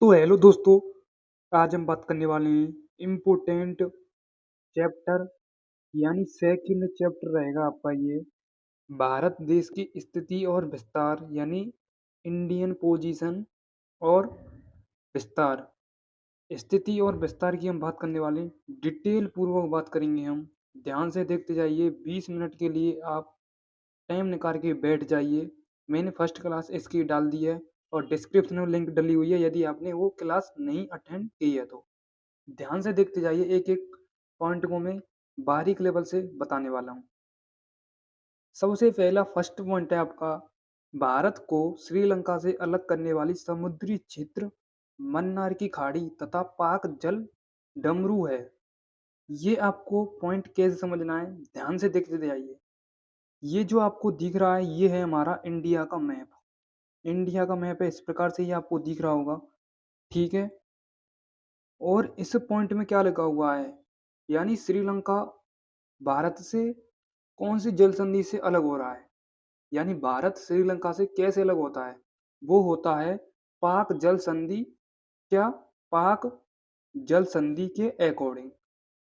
तो हेलो दोस्तों, आज हम बात करने वाले हैं इम्पोर्टेंट चैप्टर यानी सेकंड चैप्टर रहेगा आपका ये भारत देश की स्थिति और विस्तार यानी इंडियन पोजीशन और विस्तार। स्थिति और विस्तार की हम बात करने वाले हैं, डिटेल पूर्वक बात करेंगे हम। ध्यान से देखते जाइए, 20 मिनट के लिए आप टाइम निकाल के बैठ जाइए। मैंने फर्स्ट क्लास इसकी डाल दी है और डिस्क्रिप्शन में लिंक डली हुई है यदि आपने वो क्लास नहीं अटेंड की है तो। ध्यान से देखते जाइए, एक एक पॉइंट को मैं बारीक लेवल से बताने वाला हूँ। सबसे पहला फर्स्ट पॉइंट है आपका, भारत को श्रीलंका से अलग करने वाली समुद्री क्षेत्र मन्नार की खाड़ी तथा पाक जल डमरू है। ये आपको पॉइंट कैसे समझना है, ध्यान से देखते जाइए। ये जो आपको दिख रहा है ये है हमारा इंडिया का मैप। इंडिया का मैप है, इस प्रकार से ये आपको दिख रहा होगा। ठीक है, और इस पॉइंट में क्या लिखा हुआ है, यानी श्रीलंका भारत से कौन सी जल संधि से अलग हो रहा है, यानी भारत श्रीलंका से कैसे अलग होता है। वो होता है पाक जल संधि। क्या? पाक जल संधि के अकॉर्डिंग।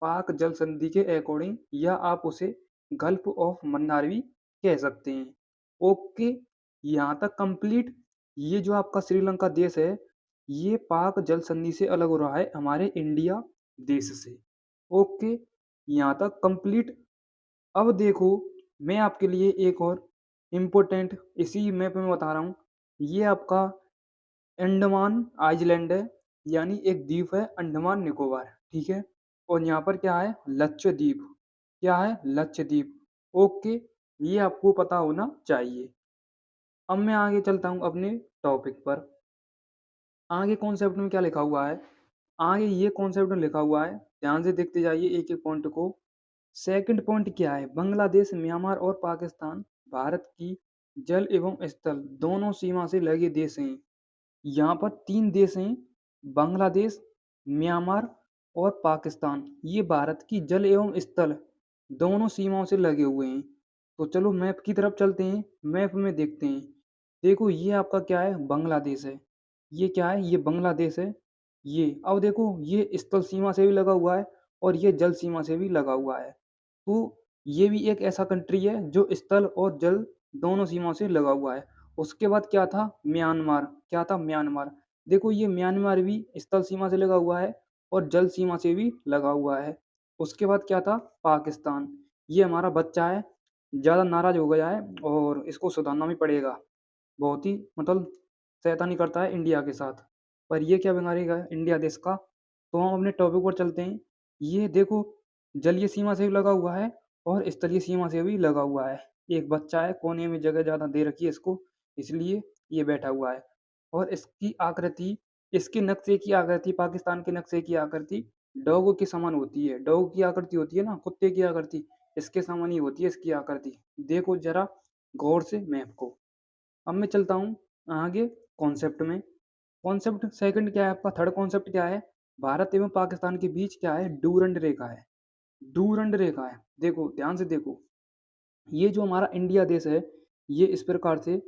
पाक जल संधि के अकॉर्डिंग, या आप उसे गल्फ ऑफ मन्नार भी कह सकते हैं। ओके, यहाँ तक कंप्लीट। ये जो आपका श्रीलंका देश है ये पाक जल संधि से अलग हो रहा है हमारे इंडिया देश से। ओके, यहाँ तक कंप्लीट। अब देखो, मैं आपके लिए एक और इम्पोर्टेंट इसी मैप में बता रहा हूँ। ये आपका अंडमान आइलैंड है, यानी एक द्वीप है अंडमान निकोबार। ठीक है, और यहाँ पर क्या है, लक्षद्वीप। क्या है? लक्षद्वीप। ओके, ये आपको पता होना चाहिए। अब मैं आगे चलता हूँ अपने टॉपिक पर। आगे कॉन्सेप्ट में क्या लिखा हुआ है, आगे ये कॉन्सेप्ट में लिखा हुआ है, ध्यान से देखते जाइए एक एक पॉइंट को। सेकंड पॉइंट क्या है, बांग्लादेश, म्यांमार और पाकिस्तान भारत की जल एवं स्थल दोनों सीमा से लगे देश हैं। यहाँ पर तीन देश हैं, बांग्लादेश, म्यांमार और पाकिस्तान। ये भारत की जल एवं स्थल दोनों सीमाओं से लगे हुए हैं। तो चलो मैप की तरफ चलते हैं, मैप में देखते हैं। देखो, ये आपका क्या है, बांग्लादेश है। ये क्या है, ये बांग्लादेश है। ये अब देखो, ये स्थल सीमा से भी लगा हुआ है और ये जल सीमा से भी लगा हुआ है। तो ये भी एक ऐसा कंट्री है जो स्थल और जल दोनों सीमाओं से लगा हुआ है। उसके बाद क्या था, म्यांमार। क्या था? म्यांमार। देखो, ये म्यांमार भी स्थल सीमा से लगा हुआ है और जल सीमा से भी लगा हुआ है। उसके बाद क्या था, पाकिस्तान। ये हमारा बच्चा है, ज़्यादा नाराज हो गया है और इसको सुधारना भी पड़ेगा। बहुत ही मतलब शैतानी करता है इंडिया के साथ, पर ये क्या बिगाड़ेगा इंडिया देश का। तो हम अपने टॉपिक पर चलते हैं। ये देखो, जलीय सीमा से भी लगा हुआ है और स्थलीय सीमा से भी लगा हुआ है। एक बच्चा है, कोने में जगह ज़्यादा दे रखी है इसको, इसलिए ये बैठा हुआ है। और इसकी आकृति, इसके नक्शे की आकृति, पाकिस्तान के नक्शे की आकृति डॉग के समान होती है। डॉग की आकृति होती है ना, कुत्ते की आकृति, इसके समान ही होती है इसकी आकृति। देखो जरा गौर से मैप को। अब मैं चलता हूँ आगे कॉन्सेप्ट में। कॉन्सेप्ट सेकंड क्या है आपका, थर्ड कॉन्सेप्ट क्या है, भारत एवं पाकिस्तान के बीच क्या है, डूरंड रेखा है। डूरंड रेखा है। देखो ध्यान से देखो, ये जो हमारा इंडिया देश है ये इस प्रकार से,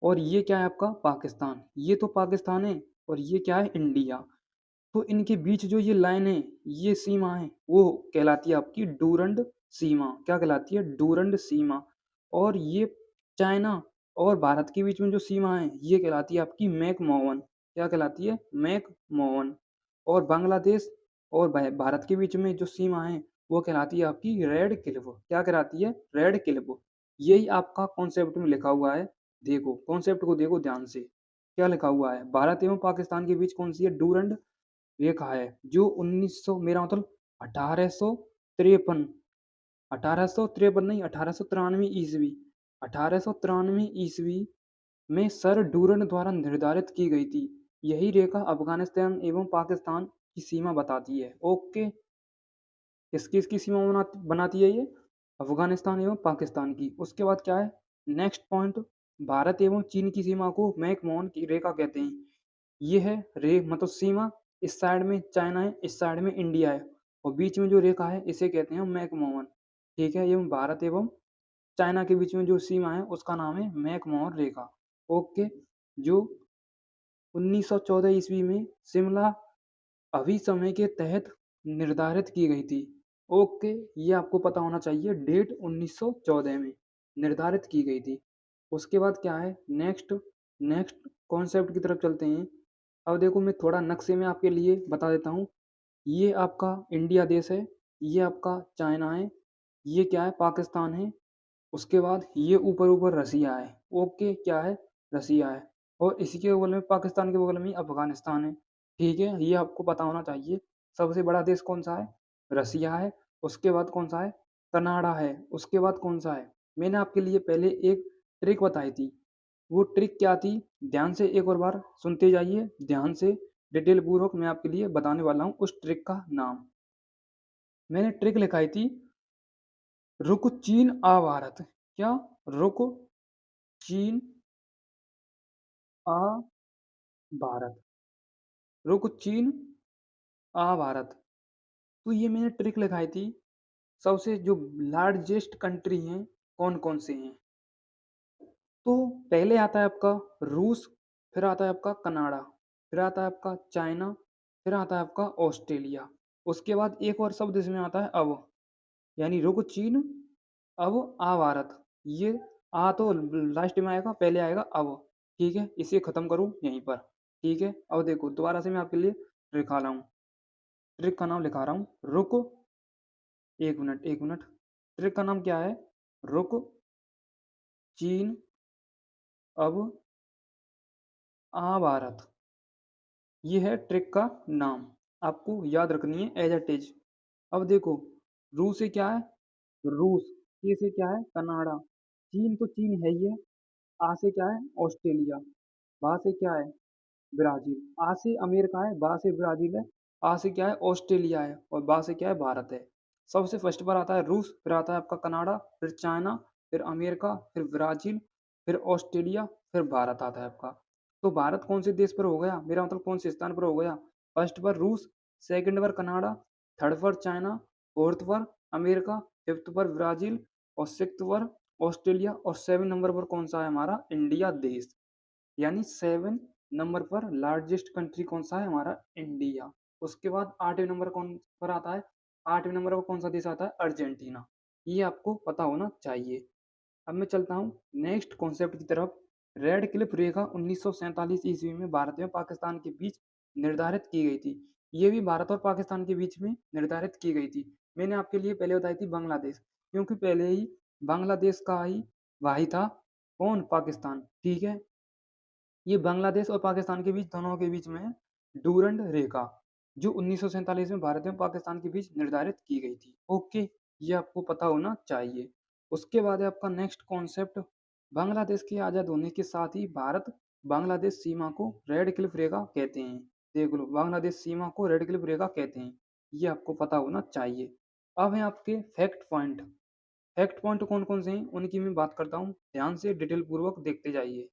और ये क्या है आपका पाकिस्तान। ये तो पाकिस्तान है और ये क्या है, इंडिया। तो इनके बीच जो ये लाइन है, ये सीमा है, वो कहलाती है आपकी डूरंड सीमा। क्या कहलाती है? डूरंड सीमा। और ये चाइना और भारत के बीच में जो सीमा है ये कहलाती है आपकी मैक मोहन। क्या कहलाती है? मैक मोहन। और बांग्लादेश और भारत के बीच में जो सीमा है वो कहलाती है आपकी रेड क्लिफ। क्या कहलाती है? Red Cliff. यही आपका कॉन्सेप्ट में लिखा हुआ है। देखो कॉन्सेप्ट को देखो ध्यान से, क्या लिखा हुआ है, भारत एवं पाकिस्तान के बीच कौन सी है, डूरंड रेखा है, जो 1900 मेरा मतलब 1853, 1853 नहीं, 1893 ईस्वी, 1893 ईस्वी में सर डूरन द्वारा निर्धारित की गई थी। यही रेखा अफगानिस्तान एवं पाकिस्तान की सीमा बताती है। ओके, किसकी इसकी सीमा बनाती है ये, अफगानिस्तान एवं पाकिस्तान की। उसके बाद क्या है, नेक्स्ट पॉइंट, भारत एवं चीन की सीमा को मैकमोहन की रेखा कहते हैं। ये है रे मतलब सीमा, इस साइड में चाइना है, इस साइड में इंडिया है, और बीच में जो रेखा है इसे कहते हैं मैकमोहन। ठीक है, ये भारत एवं चाइना के बीच में जो सीमा है उसका नाम है मैकमोहन रेखा। ओके, जो 1914 ईस्वी में शिमला अभिसमय के तहत निर्धारित की गई थी। ओके, ये आपको पता होना चाहिए, डेट 1914 में निर्धारित की गई थी। उसके बाद क्या है, नेक्स्ट नेक्स्ट कॉन्सेप्ट की तरफ चलते हैं। अब देखो, मैं थोड़ा नक्शे में आपके लिए बता देता हूँ। ये आपका इंडिया देश है, ये आपका चाइना है, ये क्या है, पाकिस्तान है। उसके बाद ये ऊपर ऊपर रसिया है। ओके, क्या है, रसिया है। और इसी के बगल में, पाकिस्तान के बगल में अफगानिस्तान है। ठीक है, ये आपको पता होना चाहिए। सबसे बड़ा देश कौन सा है, रसिया है। उसके बाद कौन सा है, कनाडा है। उसके बाद कौन सा है, मैंने आपके लिए पहले एक ट्रिक बताई थी। वो ट्रिक क्या थी, ध्यान से एक और बार सुनते जाइए, ध्यान से डिटेल पूर्वक मैं आपके लिए बताने वाला हूँ उस ट्रिक का नाम। मैंने ट्रिक लिखाई थी, रुक चीन आ भारत। क्या, रुक चीन आ भारत, रुक चीन आ भारत। तो ये मैंने ट्रिक लिखाई थी। सबसे जो लार्जेस्ट कंट्री हैं, कौन कौन से हैं, तो पहले आता है आपका रूस, फिर आता है आपका कनाडा, फिर आता है आपका चाइना, फिर आता है आपका ऑस्ट्रेलिया। उसके बाद एक और शब्द इसमें आता है अब, यानी रुक चीन अब आ भारत। ये आ तो लास्ट में आएगा, पहले आएगा अब। ठीक है, इसे खत्म करूँ यहीं पर। ठीक है, अब देखो दोबारा से मैं आपके लिए लिखा रहा हूँ, ट्रिक का नाम लिखा रहा हूँ, रुक, एक मिनट एक मिनट। ट्रिक का नाम क्या है, रुक चीन अब आ भारत। ये है ट्रिक का नाम, आपको याद रखनी है एज इट इज। अब देखो, रू से क्या है, रूस। के से क्या है, कनाडा। चीन तो चीन है ही है। आ से क्या है, ऑस्ट्रेलिया। बा से क्या है, ब्राजील। आ से अमेरिका है, बा से ब्राजील है। आ से क्या है, ऑस्ट्रेलिया है। और बा से क्या है, भारत है। सबसे फर्स्ट पर आता है रूस, फिर आता है आपका कनाडा, फिर चाइना, फिर अमेरिका, फिर ब्राजील, फिर ऑस्ट्रेलिया, फिर भारत आता है आपका। तो भारत कौन से देश पर हो गया, मेरा मतलब कौन से स्थान पर हो गया, फर्स्ट पर रूस, सेकंड पर कनाडा, थर्ड पर चाइना, फोर्थ पर अमेरिका, फिफ्थ पर ब्राजील, और सिक्स्थ पर ऑस्ट्रेलिया, और सेवन नंबर पर कौन सा है हमारा, इंडिया देश। यानी सेवन नंबर पर लार्जेस्ट कंट्री कौन सा है, हमारा इंडिया। उसके बाद आठवें नंबर कौन पर आता है, आठवें नंबर पर कौन सा देश आता है, अर्जेंटीना। ये आपको पता होना चाहिए। अब मैं चलता हूँ नेक्स्ट कॉन्सेप्ट की तरफ। रेड क्लिफ रेखा 1947 ईस्वी में भारत में पाकिस्तान के बीच निर्धारित की गई थी। ये भी भारत और पाकिस्तान के बीच में निर्धारित की गई थी। मैंने आपके लिए पहले बताई थी बांग्लादेश, क्योंकि पहले ही बांग्लादेश का ही भाई था, कौन, पाकिस्तान। ठीक है, ये बांग्लादेश और पाकिस्तान के बीच, दोनों के बीच में है डूरंड रेखा, जो 1947 में भारत में पाकिस्तान के बीच निर्धारित की गई थी। ओके, ये आपको पता होना चाहिए। उसके बाद है आपका नेक्स्ट कॉन्सेप्ट, बांग्लादेश के आज़ाद होने के साथ ही भारत बांग्लादेश सीमा को रेड क्लिफ रेखा कहते हैं। देख लो, बांग्लादेश सीमा को रेड क्लिफ रेखा कहते हैं, ये आपको पता होना चाहिए। अब है आपके फैक्ट पॉइंट। फैक्ट पॉइंट कौन कौन से हैं उनकी मैं बात करता हूँ, ध्यान से डिटेल पूर्वक देखते जाइए।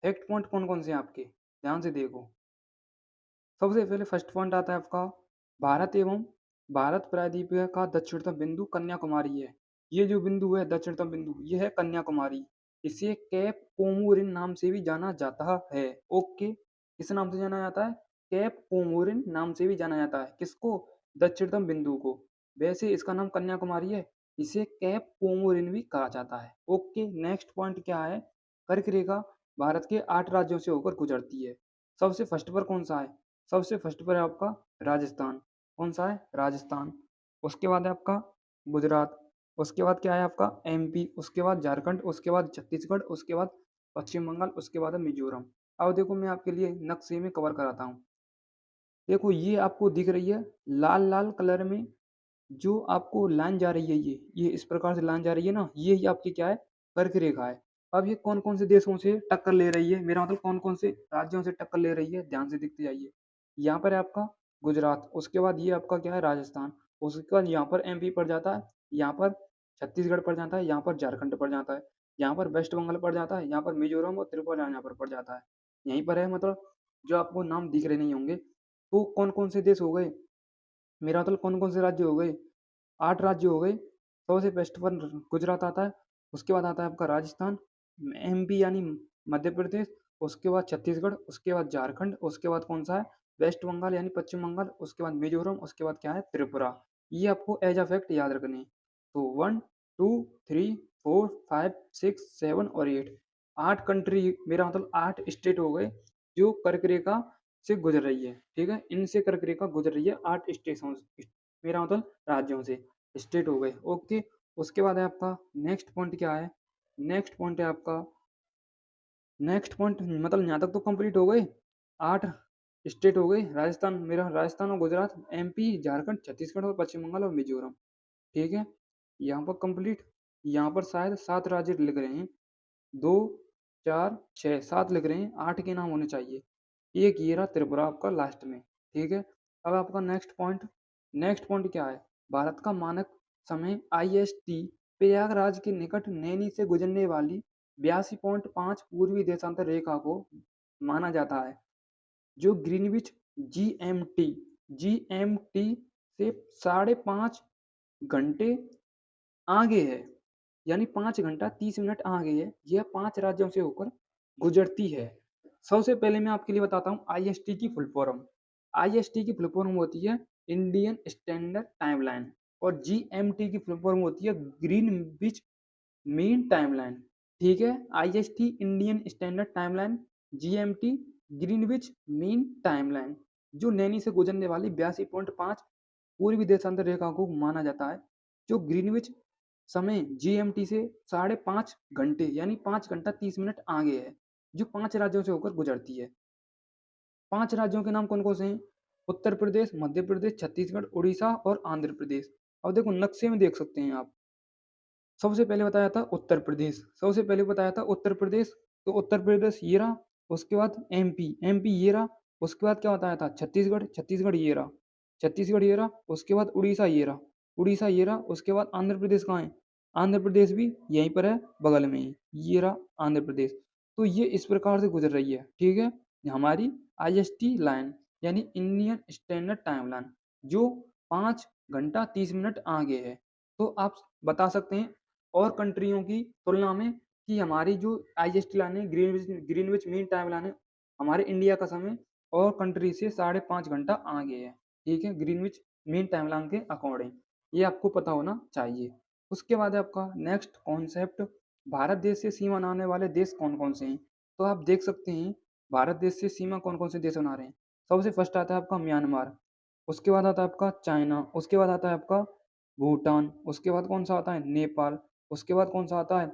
फैक्ट पॉइंट कौन कौन से हैं आपके, ध्यान से देखो। सबसे पहले फर्स्ट पॉइंट आता है आपका, भारत एवं भारत प्रायद्वीपीय का दक्षिणतम बिंदु कन्याकुमारी है। ये जो बिंदु है, दक्षिणतम बिंदु, ये है कन्याकुमारी। इसे कैप कोमोरिन नाम से भी जाना जाता है। ओके, किस नाम से जाना जाता है, कैप कोमोरिन नाम से भी जाना जाता है। किसको, दक्षिणतम बिंदु को। वैसे इसका नाम कन्याकुमारी है, इसे कैप कोमोरिन भी कहा जाता है। ओके, नेक्स्ट पॉइंट क्या है, कर्क रेखा भारत के 8 राज्यों से होकर गुजरती है। सबसे फर्स्ट पर कौन सा है, सबसे फर्स्ट पर है आपका राजस्थान। कौन सा है, राजस्थान। उसके बाद है आपका गुजरात। उसके बाद क्या है आपका एमपी। उसके बाद झारखंड। उसके बाद छत्तीसगढ़। उसके बाद पश्चिम बंगाल। उसके बाद है मिजोरम। अब देखो, मैं आपके लिए नक्शे में कवर कराता हूँ। देखो, ये आपको दिख रही है लाल लाल कलर में, जो आपको लाइन जा रही है, ये इस प्रकार से लाइन जा रही है ना, ये ही आपकी क्या है, कर्क रेखा है। अब ये कौन कौन से देशों से टक्कर ले रही है, मेरा मतलब कौन कौन से राज्यों से टक्कर ले रही है, ध्यान से दिखते जाइए। यहाँ पर है आपका गुजरात। उसके बाद ये आपका क्या है, राजस्थान। उसके बाद यहाँ पर एमपी पड़ जाता है, यहाँ पर छत्तीसगढ़ पड़ जाता है, यहाँ पर झारखंड पड़ जाता है, यहाँ पर वेस्ट बंगाल पड़ जाता है, यहाँ पर मिजोरम और त्रिपुरा यहाँ पर पड़ जाता है। यहीं पर है, मतलब जो आपको नाम दिख रहे नहीं होंगे। तो कौन कौन से देश हो गए, मेरा मतलब कौन कौन से राज्य हो गए, 8 राज्य हो गए। सबसे बेस्ट पर गुजरात आता है। उसके बाद आता है आपका राजस्थान, एमपी यानी मध्य प्रदेश। उसके बाद छत्तीसगढ़, उसके बाद झारखंड, उसके बाद कौन सा है वेस्ट बंगाल यानी पश्चिम बंगाल, उसके बाद मिजोरम, उसके बाद क्या है त्रिपुरा। ये आपको एज अ फैक्ट याद रखने हैं। तो 1 2 3 4 5 6 7 और 8, 8 कंट्री, मेरा मतलब 8 स्टेट हो गए जो कर्क रेखा से गुजर रही है। ठीक है, इनसे कर्क रेखा गुजर रही है 8 स्टेशनों से, मेरा मतलब राज्यों से, स्टेट हो गए। ओके, उसके बाद है आपका नेक्स्ट पॉइंट क्या है, नेक्स्ट पॉइंट है आपका, नेक्स्ट पॉइंट मतलब यहाँ तक तो कंप्लीट हो गए, 8 स्टेट हो गए, राजस्थान, मेरा राजस्थान और गुजरात, एमपी, झारखंड, छत्तीसगढ़ और पश्चिम बंगाल और मिजोरम। ठीक है, यहाँ पर कंप्लीट। यहाँ पर शायद 7 राज्य लिख रहे हैं, 2 4 6 7 लिख रहे हैं, 8 के नाम होने चाहिए। एक ये रहा त्रिपुरा आपका लास्ट में। ठीक है, अब आपका नेक्स्ट पॉइंट, नेक्स्ट पॉइंट क्या है, भारत का मानक समय आईएसटी प्रयागराज के निकट नैनी से गुजरने वाली 82.5 पूर्वी देशांतर रेखा को माना जाता है, जो ग्रीनविच जीएमटी जीएमटी से 5.5 घंटे आगे है, यानी 5 घंटा 30 मिनट आगे है। यह 5 राज्यों से होकर गुजरती है। सबसे पहले मैं आपके लिए बताता हूँ आईएसटी की फुल फॉर्म। आईएसटी की फुल फॉर्म होती है इंडियन स्टैंडर्ड टाइमलाइन, और जीएमटी की फुल फॉर्म होती है ग्रीनविच मीन टाइमलाइन। ठीक है, IST Indian standard timeline, GMT Greenwich mean timeline, जो नैनी से गुजरने वाली 82.5 पूर्वी देशांतर रेखा को माना जाता है, जो ग्रीनविच समय जीएमटी से 5.5 घंटे यानी 5 घंटा 30 मिनट आगे है, जो 5 राज्यों से होकर गुजरती है। 5 राज्यों के नाम कौन कौन से हैं, उत्तर प्रदेश, मध्य प्रदेश, छत्तीसगढ़, उड़ीसा और आंध्र प्रदेश। अब देखो नक्शे में देख सकते हैं आप, सबसे पहले बताया था उत्तर प्रदेश, सबसे पहले बताया था उत्तर प्रदेश, तो उत्तर प्रदेश ये रहा। उसके बाद एमपी, एमपी ये रहा। उसके बाद क्या बताया था छत्तीसगढ़, छत्तीसगढ़ ये रहा, छत्तीसगढ़ ये रहा। उसके बाद उड़ीसा ये रहा, उड़ीसा ये रहा। उसके बाद आंध्र प्रदेश कहाँ है, आंध्र प्रदेश भी यहीं पर है बगल में ही, ये रहा आंध्र प्रदेश। तो ये इस प्रकार से गुजर रही है। ठीक है, हमारी आईएसटी लाइन यानी इंडियन स्टैंडर्ड टाइम लाइन, जो 5 घंटा 30 मिनट आगे है। तो आप बता सकते हैं और कंट्रियों की तुलना में कि हमारी जो आईएसटी लाइन है ग्रीनविच मीन टाइम लाइन है, हमारे इंडिया का समय और कंट्री से 5.5 घंटा आगे है। ठीक है, ग्रीनविच मीन टाइम लाइन के अकॉर्डिंग, ये आपको पता होना चाहिए। उसके बाद है आपका नेक्स्ट कॉन्सेप्ट, भारत देश से सीमा बनाने वाले देश कौन कौन से हैं। तो आप देख सकते हैं भारत देश से सीमा कौन कौन से देश बना रहे हैं। सबसे फर्स्ट आता है आपका म्यांमार, उसके बाद आता है आपका चाइना, उसके बाद आता है आपका भूटान, उसके बाद कौन सा आता है नेपाल, उसके बाद कौन सा आता है,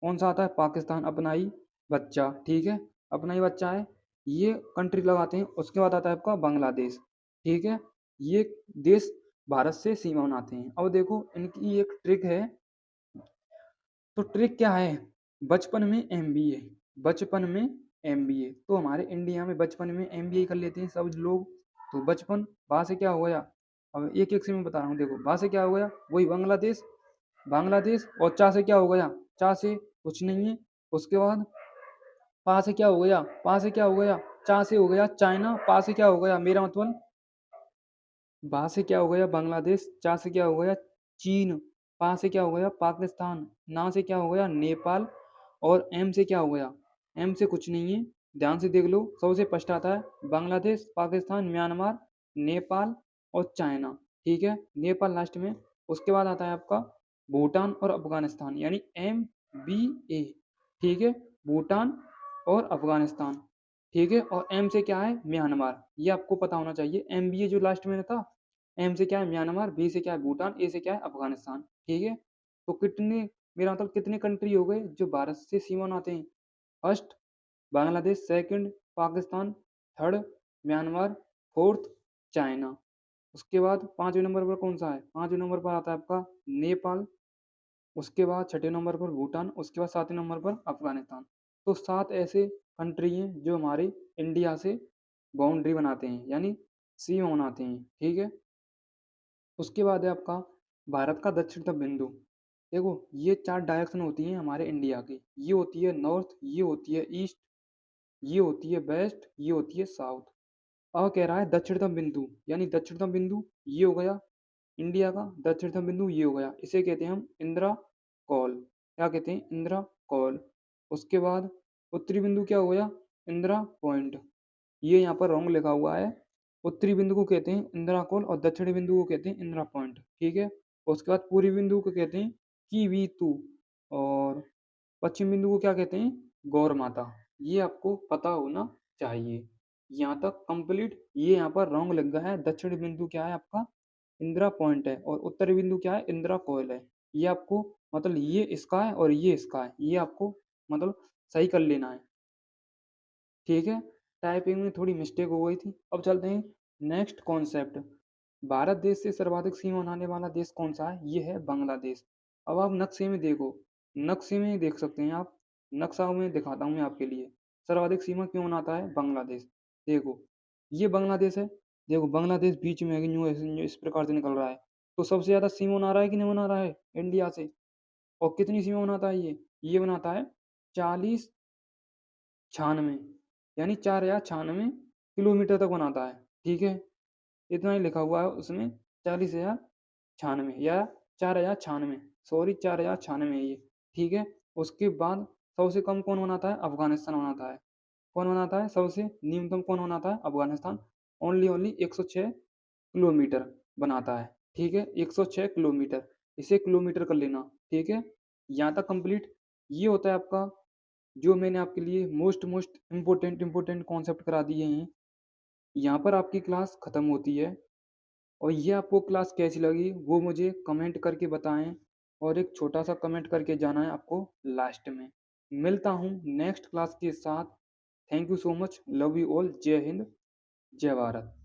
कौन सा आता है पाकिस्तान, अपना ही बच्चा। ठीक है, अपना ही बच्चा है, ये कंट्री लगाते हैं। उसके बाद आता है आपका बांग्लादेश। ठीक है, ये देश भारत से सीमा बनाते हैं। अब देखो इनकी एक ट्रिक है, तो ट्रिक क्या है, बचपन में एमबीए, बचपन में एमबीए। तो हमारे इंडिया में बचपन में एमबीए कर लेते हैं सब लोग। तो बचपन वहाँ से क्या हो गया, अब एक एक से मैं बता रहा हूँ। देखो वहाँ से क्या हो गया, वही बांग्लादेश, बांग्लादेश। और चा से क्या हो गया, चा से कुछ नहीं है। उसके बाद पा से क्या हो गया, पा से क्या हो गया, चा से हो गया चाइना। पा से क्या हो गया, मेरा मतलब बा से क्या हो गया बांग्लादेश, चा से क्या हो गया चीन, पा से क्या हो गया पाकिस्तान, ना से क्या हो गया नेपाल, और एम से क्या हो गया, एम से कुछ नहीं है। ध्यान से देख लो, सबसे फर्स्ट आता है बांग्लादेश, पाकिस्तान, म्यांमार, नेपाल और चाइना। ठीक है, नेपाल लास्ट में। उसके बाद आता है आपका भूटान और अफगानिस्तान, यानी MBA। ठीक है, भूटान और अफगानिस्तान। ठीक है, और एम से क्या है म्यांमार, ये आपको पता होना चाहिए। MBA जो लास्ट में था, एम से क्या है म्यांमार, बी से क्या है भूटान, ए से क्या है अफगानिस्तान। ठीक है, तो कितने, मेरा मतलब कितने कंट्री हो गए जो भारत से सीमा बनाते हैं। First Bangladesh, second Pakistan, third Myanmar, fourth China. उसके बाद 5वें नंबर पर कौन सा है, 5वें नंबर पर आता है आपका नेपाल। उसके बाद 6ठे नंबर पर भूटान, उसके बाद 7वें नंबर पर अफगानिस्तान। तो 7 ऐसे कंट्री हैं जो हमारे इंडिया से बाउंड्री बनाते हैं, यानी सीमा बनाते हैं। ठीक है, उसके बाद है आपका भारत का दक्षिणतम बिंदु। देखो ये 4 डायरेक्शन होती हैं हमारे इंडिया की, ये होती है नॉर्थ, ये होती है ईस्ट, ये होती है वेस्ट, ये होती है साउथ। अब कह रहा है दक्षिणतम बिंदु, यानी दक्षिणतम बिंदु ये हो गया इंडिया का, दक्षिणतम बिंदु ये हो गया, इसे कहते हैं हम इंदिरा कॉल। क्या कहते हैं, इंदिरा कॉल। उसके बाद उत्तरी बिंदु क्या हो गया? इंदिरा पॉइंट। ये यहाँ पर रॉन्ग लिखा हुआ है। उत्तरी बिंदु को कहते हैं इंदिरा कोल और दक्षिणी बिंदु को कहते हैं इंदिरा पॉइंट। ठीक है। उसके बाद पूर्वी बिंदु को कहते हैं कीवी2 और पश्चिम बिंदु को क्या कहते हैं? गौर माता। ये आपको पता होना चाहिए। यहाँ तक कंप्लीट। ये यहाँ पर रॉन्ग लग गया है। दक्षिणी बिंदु क्या है आपका? इंदिरा पॉइंट है और उत्तरी बिंदु क्या है? इंदिरा कोयल है। ये आपको मतलब ये इसका है और ये इसका है। ये आपको मतलब सही कर लेना है। ठीक है। टाइपिंग में थोड़ी मिस्टेक हो गई थी। अब चलते हैं नेक्स्ट कॉन्सेप्ट। भारत देश से सर्वाधिक सीमा बनाने वाला देश कौन सा है? ये है बांग्लादेश। अब आप नक्शे में देखो, नक्शे में देख सकते हैं आप। नक्शा में दिखाता हूँ मैं आपके लिए। सर्वाधिक सीमा क्यों बनाता है बांग्लादेश? देखो, ये बांग्लादेश है। देखो बांग्लादेश बीच में है, यूं इस प्रकार से निकल रहा है। तो सबसे ज्यादा सीमा बना रहा है कि नहीं बना रहा है? इंडिया से। और कितनी सीमा बनाता है ये बनाता है 4096, यानी 4096 किलोमीटर तक बनाता है। ठीक है। इतना ही लिखा हुआ है उसमें, 40,096 या 4096, सॉरी 4096 है ये। ठीक है। उसके बाद सबसे कम कौन बनाता है? अफगानिस्तान बनाता है। कौन बनाता है? सबसे न्यूनतम कौन बनाता है? अफगानिस्तान। ओनली ओनली 106 किलोमीटर बनाता है। ठीक है। 106 किलोमीटर। इसे किलोमीटर कर लेना। ठीक है। यहाँ तक कंप्लीट। ये होता है आपका, जो मैंने आपके लिए most most important important concept करा दिए हैं। यहाँ पर आपकी क्लास ख़त्म होती है। और ये आपको क्लास कैसी लगी वो मुझे कमेंट करके बताएं। और एक छोटा सा कमेंट करके जाना है आपको लास्ट में। मिलता हूँ नेक्स्ट क्लास के साथ। Thank you so much. Love you all. जय हिंद, जय भारत।